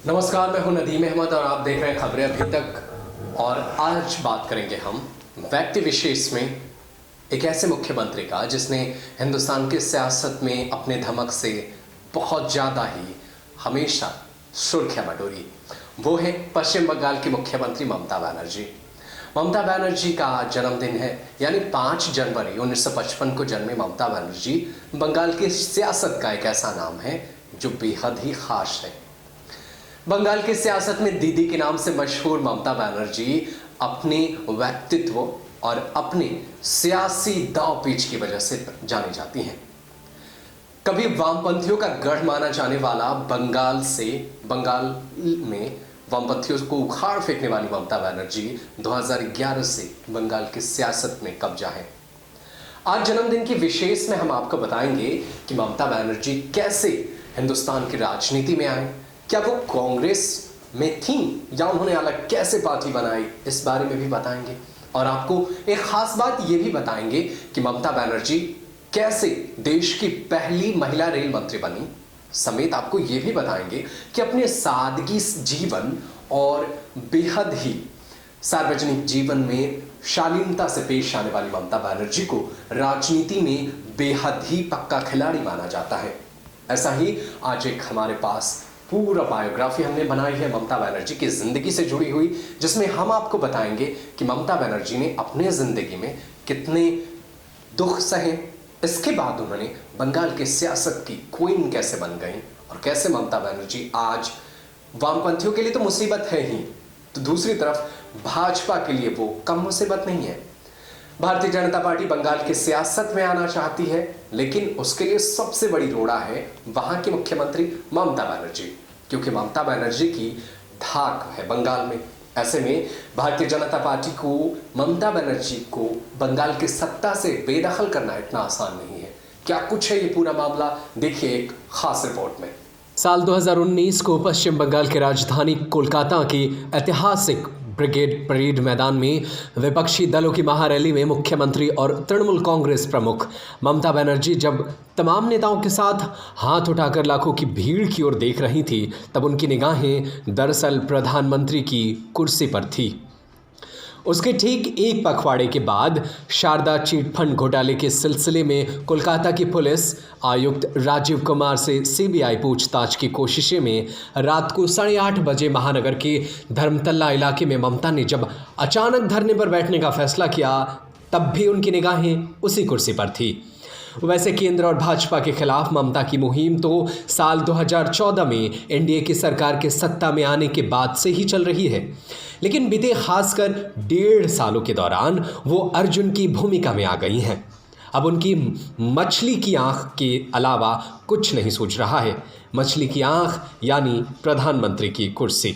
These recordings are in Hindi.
नमस्कार, मैं हूं नदीम अहमद और आप देख रहे हैं खबरें अभी तक। और आज बात करेंगे हम व्यक्ति विशेष में एक ऐसे मुख्यमंत्री का जिसने हिंदुस्तान की सियासत में अपने धमक से बहुत ज़्यादा ही हमेशा सुर्खियां बटोरी। वो है पश्चिम बंगाल की मुख्यमंत्री ममता बनर्जी। ममता बनर्जी का आज जन्मदिन है, यानी 5 जनवरी 1955 को जन्मे ममता बनर्जी बंगाल की सियासत का एक ऐसा नाम है जो बेहद ही खास है। बंगाल की सियासत में दीदी के नाम से मशहूर ममता बनर्जी अपने व्यक्तित्व और अपने सियासी दांव-पेच की वजह से जानी जाती हैं। कभी वामपंथियों का गढ़ माना जाने वाला बंगाल में वामपंथियों को उखाड़ फेंकने वाली ममता बनर्जी 2011 से बंगाल की सियासत में कब्जा है। आज जन्मदिन की विशेष में हम आपको बताएंगे कि ममता बनर्जी कैसे हिंदुस्तान की राजनीति में आए, क्या वो कांग्रेस में थी या उन्होंने अलग कैसे पार्टी बनाई, इस बारे में भी बताएंगे। और आपको एक खास बात ये भी बताएंगे कि ममता बनर्जी कैसे देश की पहली महिला रेल मंत्री बनी, समेत आपको ये भी बताएंगे कि अपने सादगी जीवन और बेहद ही सार्वजनिक जीवन में शालीनता से पेश आने वाली ममता बनर्जी को राजनीति में बेहद ही पक्का खिलाड़ी माना जाता है। ऐसा ही आज एक हमारे पास पूरा बायोग्राफी हमने बनाई है ममता बनर्जी की जिंदगी से जुड़ी हुई, जिसमें हम आपको बताएंगे कि ममता बनर्जी ने अपने जिंदगी में कितने दुख सहे, इसके बाद उन्होंने बंगाल की सियासत की क्वीन कैसे बन गई और कैसे ममता बनर्जी आज वामपंथियों के लिए तो मुसीबत है ही, तो दूसरी तरफ भाजपा के लिए वो कम मुसीबत नहीं है। भारतीय जनता पार्टी बंगाल की सियासत में आना चाहती है, लेकिन उसके लिए सबसे बड़ी रोड़ा है वहां की मुख्यमंत्री ममता बनर्जी, क्योंकि ममता बनर्जी की धाक है बंगाल में। ऐसे में भारतीय जनता पार्टी को ममता बनर्जी को बंगाल की सत्ता से बेदखल करना इतना आसान नहीं है। क्या कुछ है ये पूरा मामला, देखिए एक खास रिपोर्ट में। साल 2019 को पश्चिम बंगाल की राजधानी कोलकाता की ऐतिहासिक ब्रिगेड परेड मैदान में विपक्षी दलों की महारैली में मुख्यमंत्री और तृणमूल कांग्रेस प्रमुख ममता बनर्जी जब तमाम नेताओं के साथ हाथ उठाकर लाखों की भीड़ की ओर देख रही थी, तब उनकी निगाहें दरअसल प्रधानमंत्री की कुर्सी पर थी। उसके ठीक एक पखवाड़े के बाद शारदा चिटफंड घोटाले के सिलसिले में कोलकाता की पुलिस आयुक्त राजीव कुमार से सीबीआई पूछताछ की कोशिशें में रात को 8:30 बजे महानगर के धर्मतल्ला इलाके में ममता ने जब अचानक धरने पर बैठने का फैसला किया, तब भी उनकी निगाहें उसी कुर्सी पर थी। वैसे केंद्र और भाजपा के खिलाफ ममता की मुहिम तो साल 2014 में एनडीए की सरकार के सत्ता में आने के बाद से ही चल रही है, लेकिन बीते खासकर 1.5 सालों के दौरान वो अर्जुन की भूमिका में आ गई हैं। अब उनकी मछली की आंख के अलावा कुछ नहीं सूझ रहा है। मछली की आंख यानी प्रधानमंत्री की कुर्सी।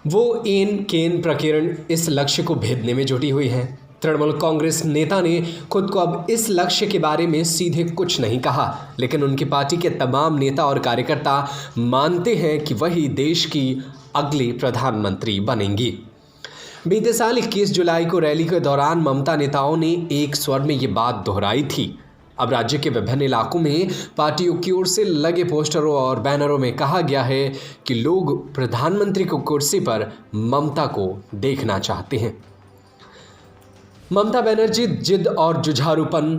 वो एन केन प्रकरण इस लक्ष्य को भेदने में जुटी हुई है। तृणमूल कांग्रेस नेता ने खुद को अब इस लक्ष्य के बारे में सीधे कुछ नहीं कहा, लेकिन उनकी पार्टी के तमाम नेता और कार्यकर्ता मानते हैं कि वही देश की अगली प्रधानमंत्री बनेंगी। बीते साल 21 जुलाई को रैली के दौरान ममता नेताओं ने एक स्वर में ये बात दोहराई थी। अब राज्य के विभिन्न इलाकों में पार्टियों की ओर से लगे पोस्टरों और बैनरों में कहा गया है कि लोग प्रधानमंत्री को कुर्सी पर ममता को देखना चाहते हैं। ममता बनर्जी जिद और जुझारूपन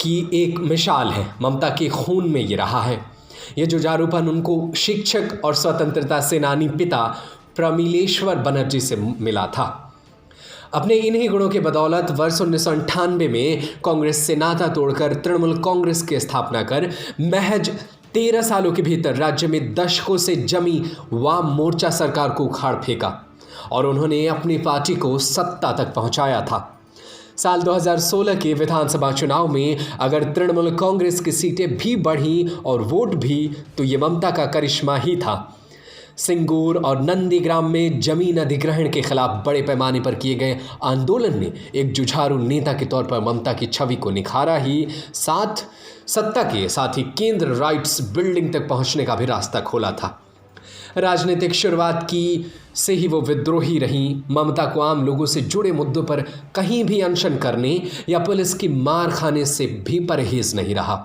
की एक मिसाल है। ममता के खून में ये रहा है। ये जुझारूपन उनको शिक्षक और स्वतंत्रता सेनानी पिता प्रमिलेश्वर बनर्जी से मिला था। अपने इन्हीं गुणों के बदौलत वर्ष 1998 में कांग्रेस से नाता तोड़कर तृणमूल कांग्रेस की स्थापना कर महज 13 सालों के भीतर राज्य में दशकों से जमी वाम मोर्चा सरकार को उखाड़ फेंका और उन्होंने अपनी पार्टी को सत्ता तक पहुंचाया था। साल 2016 के विधानसभा चुनाव में अगर तृणमूल कांग्रेस की सीटें भी बढ़ीं और वोट भी, तो ये ममता का करिश्मा ही था। सिंगूर और नंदीग्राम में जमीन अधिग्रहण के खिलाफ बड़े पैमाने पर किए गए आंदोलन ने एक जुझारू नेता के तौर पर ममता की छवि को निखारा ही सत्ता के साथ ही केंद्र राइट्स बिल्डिंग तक पहुंचने का भी रास्ता खोला था। राजनीतिक शुरुआत की से ही वो विद्रोही रहीं। ममता को आम लोगों से जुड़े मुद्दों पर कहीं भी अनशन करने या पुलिस की मार खाने से भी परहेज नहीं रहा।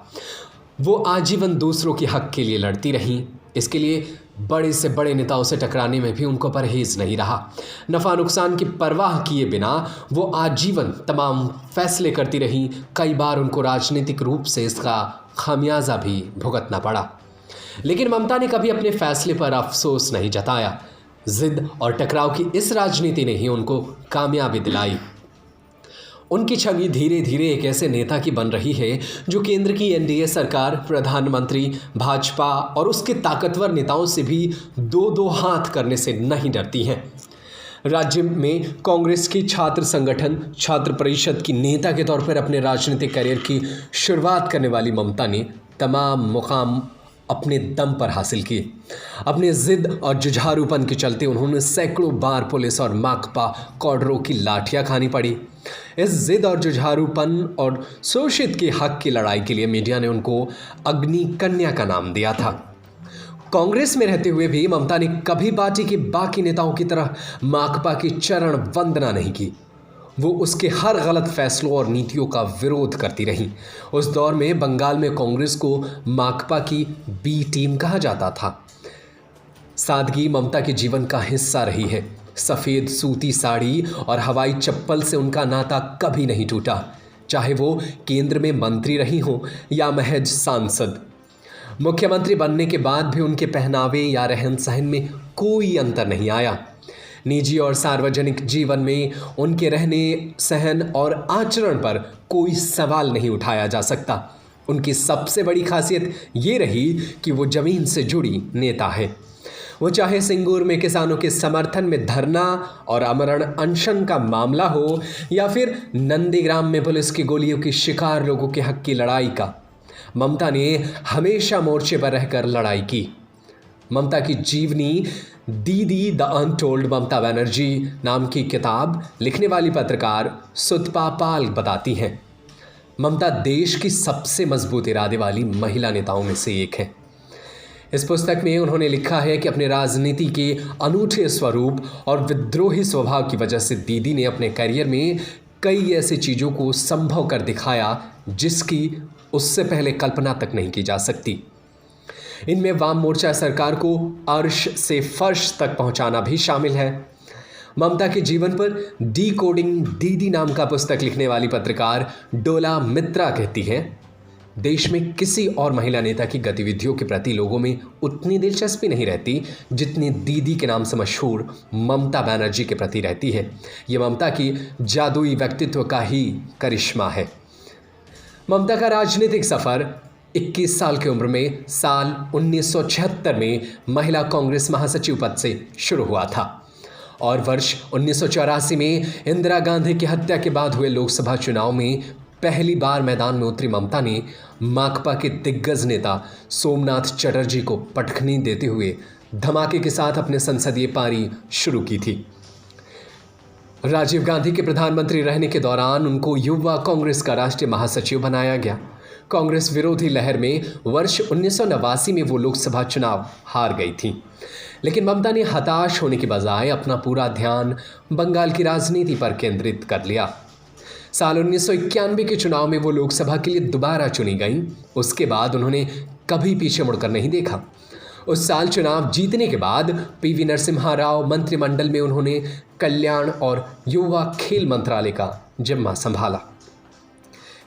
वो आजीवन दूसरों के हक के लिए लड़ती रहीं। इसके लिए बड़े से बड़े नेताओं से टकराने में भी उनको परहेज नहीं रहा। नफ़ा नुकसान की परवाह किए बिना वो आजीवन तमाम फैसले करती रहीं। कई बार उनको राजनीतिक रूप से इसका खामियाजा भी भुगतना पड़ा, लेकिन ममता ने कभी अपने फैसले पर अफसोस नहीं जताया। जिद और टकराव की इस राजनीति ने ही उनको कामयाबी दिलाई। उनकी छवि धीरे धीरे एक ऐसे नेता की बन रही है जो केंद्र की एनडीए सरकार, प्रधानमंत्री, भाजपा और उसके ताकतवर नेताओं से भी दो दो हाथ करने से नहीं डरती हैं। राज्य में कांग्रेस की छात्र संगठन छात्र परिषद की नेता के तौर पर अपने राजनीतिक करियर की शुरुआत करने वाली ममता ने तमाम मुकाम अपने दम पर हासिल किए। अपने जिद और जुझारूपन के चलते उन्होंने सैकड़ों बार पुलिस और माकपा कॉडरों की लाठियां खानी पड़ी। इस जिद और जुझारूपन और शोषित के हक की लड़ाई के लिए मीडिया ने उनको अग्नि कन्या का नाम दिया था। कांग्रेस में रहते हुए भी ममता ने कभी पार्टी के बाकी नेताओं की तरह माकपा की चरण वंदना नहीं की। वो उसके हर गलत फैसलों और नीतियों का विरोध करती रहीं। उस दौर में बंगाल में कांग्रेस को माकपा की बी टीम कहा जाता था। सादगी ममता के जीवन का हिस्सा रही है। सफ़ेद सूती साड़ी और हवाई चप्पल से उनका नाता कभी नहीं टूटा, चाहे वो केंद्र में मंत्री रही हों या महज सांसद। मुख्यमंत्री बनने के बाद भी उनके पहनावे या रहन सहन में कोई अंतर नहीं आया। निजी और सार्वजनिक जीवन में उनके रहने सहन और आचरण पर कोई सवाल नहीं उठाया जा सकता। उनकी सबसे बड़ी खासियत ये रही कि वो ज़मीन से जुड़ी नेता है। वो चाहे सिंगूर में किसानों के समर्थन में धरना और आमरण अनशन का मामला हो या फिर नंदीग्राम में पुलिस की गोलियों की शिकार लोगों के हक की लड़ाई का, ममता ने हमेशा मोर्चे पर रहकर लड़ाई की। ममता की जीवनी दीदी द अनटोल्ड ममता बनर्जी नाम की किताब लिखने वाली पत्रकार सुतपा पाल बताती हैं, ममता देश की सबसे मजबूत इरादे वाली महिला नेताओं में से एक है। इस पुस्तक में उन्होंने लिखा है कि अपने राजनीति के अनूठे स्वरूप और विद्रोही स्वभाव की वजह से दीदी ने अपने करियर में कई ऐसी चीज़ों को संभव कर दिखाया जिसकी उससे पहले कल्पना तक नहीं की जा सकती। इनमें वाम मोर्चा सरकार को अर्श से फर्श तक पहुंचाना भी शामिल है। ममता के जीवन पर डी कोडिंग दीदी नाम का पुस्तक लिखने वाली पत्रकार डोला मित्रा कहती है, देश में किसी और महिला नेता की गतिविधियों के प्रति लोगों में उतनी दिलचस्पी नहीं रहती जितनी दीदी के नाम से मशहूर ममता बनर्जी के प्रति रहती है। ये ममता की जादुई व्यक्तित्व का ही करिश्मा है। ममता का राजनीतिक सफ़र 21 साल की उम्र में साल 1976 में महिला कांग्रेस महासचिव पद से शुरू हुआ था और वर्ष 1984 में इंदिरा गांधी की हत्या के बाद हुए लोकसभा चुनाव में पहली बार मैदान में उतरी ममता ने माकपा के दिग्गज नेता सोमनाथ चटर्जी को पटखनी देते हुए धमाके के साथ अपने संसदीय पारी शुरू की थी। राजीव गांधी के प्रधानमंत्री रहने के दौरान उनको युवा कांग्रेस का राष्ट्रीय महासचिव बनाया गया। कांग्रेस विरोधी लहर में वर्ष 1989 में वो लोकसभा चुनाव हार गई थी, लेकिन ममता ने हताश होने के बजाय अपना पूरा ध्यान बंगाल की राजनीति पर केंद्रित कर लिया। साल 1991 के चुनाव में वो लोकसभा के लिए दोबारा चुनी गईं। उसके बाद उन्होंने कभी पीछे मुड़कर नहीं देखा। उस साल चुनाव जीतने के बाद पीवी नरसिम्हा राव मंत्रिमंडल में उन्होंने कल्याण और युवा खेल मंत्रालय का जिम्मा संभाला।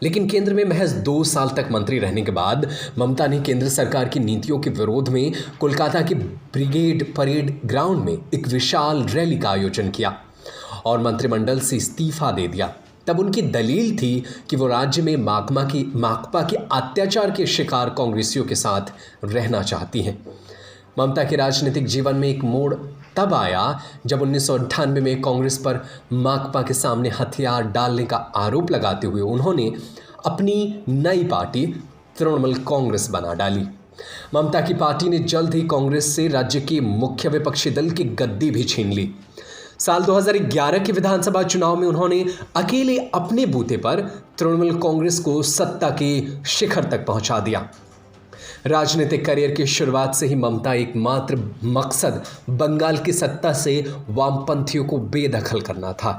लेकिन केंद्र में महज 2 साल तक मंत्री रहने के बाद ममता ने केंद्र सरकार की नीतियों के विरोध में कोलकाता के ब्रिगेड परेड ग्राउंड में एक विशाल रैली का आयोजन किया और मंत्रिमंडल से इस्तीफा दे दिया। तब उनकी दलील थी कि वो राज्य में माकपा के अत्याचार के शिकार कांग्रेसियों के साथ रहना चाहती हैं। ममता के राजनीतिक जीवन में एक मोड़ तब आया जब 1998 में कांग्रेस पर माकपा के सामने हथियार डालने का आरोप लगाते हुए उन्होंने अपनी नई पार्टी तृणमूल कांग्रेस बना डाली। ममता की पार्टी ने जल्द ही कांग्रेस से राज्य के मुख्य विपक्षी दल की गद्दी भी छीन ली। साल 2011 के विधानसभा चुनाव में उन्होंने अकेले अपने बूते पर तृणमूल कांग्रेस को सत्ता के शिखर तक पहुंचा दिया। राजनीतिक करियर की शुरुआत से ही ममता एकमात्र मकसद बंगाल की सत्ता से वामपंथियों को बेदखल करना था।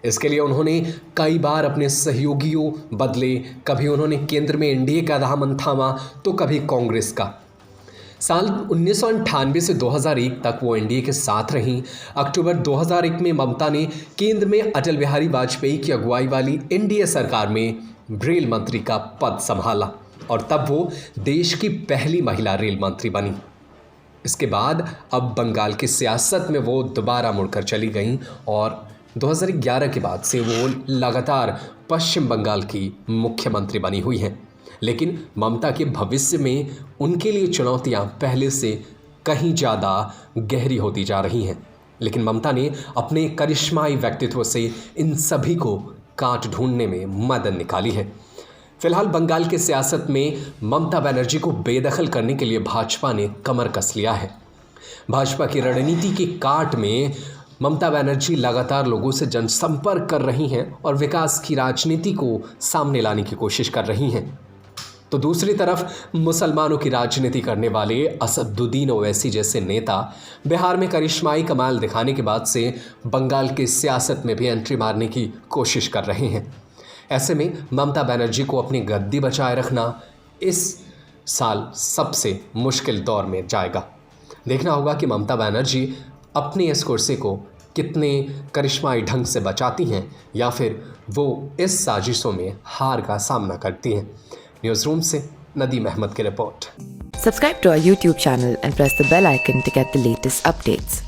इसके लिए उन्होंने कई बार अपने सहयोगियों बदले। कभी उन्होंने केंद्र में एनडीए का दामन थामा तो कभी कांग्रेस का। साल 1998 से 2001 तक वो एनडीए के साथ रहीं। अक्टूबर 2001 में ममता ने केंद्र में अटल बिहारी वाजपेयी की अगुवाई वाली एनडीए सरकार में रेल मंत्री का पद संभाला और तब वो देश की पहली महिला रेल मंत्री बनी। इसके बाद अब बंगाल की सियासत में वो दोबारा मुड़कर चली गईं और 2011 के बाद से वो लगातार पश्चिम बंगाल की मुख्यमंत्री बनी हुई हैं। लेकिन ममता के भविष्य में उनके लिए चुनौतियां पहले से कहीं ज़्यादा गहरी होती जा रही हैं। लेकिन ममता ने अपने करिश्माई व्यक्तित्व से इन सभी को काट ढूंढने में मदद निकाली है। फिलहाल बंगाल की सियासत में ममता बनर्जी को बेदखल करने के लिए भाजपा ने कमर कस लिया है। भाजपा की रणनीति की काट में ममता बनर्जी लगातार लोगों से जनसंपर्क कर रही हैं और विकास की राजनीति को सामने लाने की कोशिश कर रही हैं। तो दूसरी तरफ मुसलमानों की राजनीति करने वाले असदुद्दीन ओवैसी जैसे नेता बिहार में करिश्माई कमाल दिखाने के बाद से बंगाल की सियासत में भी एंट्री मारने की कोशिश कर रहे हैं। ऐसे में ममता बनर्जी को अपनी गद्दी बचाए रखना इस साल सबसे मुश्किल दौर में जाएगा। देखना होगा कि ममता बनर्जी अपनी इस कुर्सी को कितने करिश्माई ढंग से बचाती हैं या फिर वो इस साजिशों में हार का सामना करती हैं। न्यूज़ रूम से नदीम अहमद की report. Subscribe to our YouTube channel and press the bell icon to get the latest updates.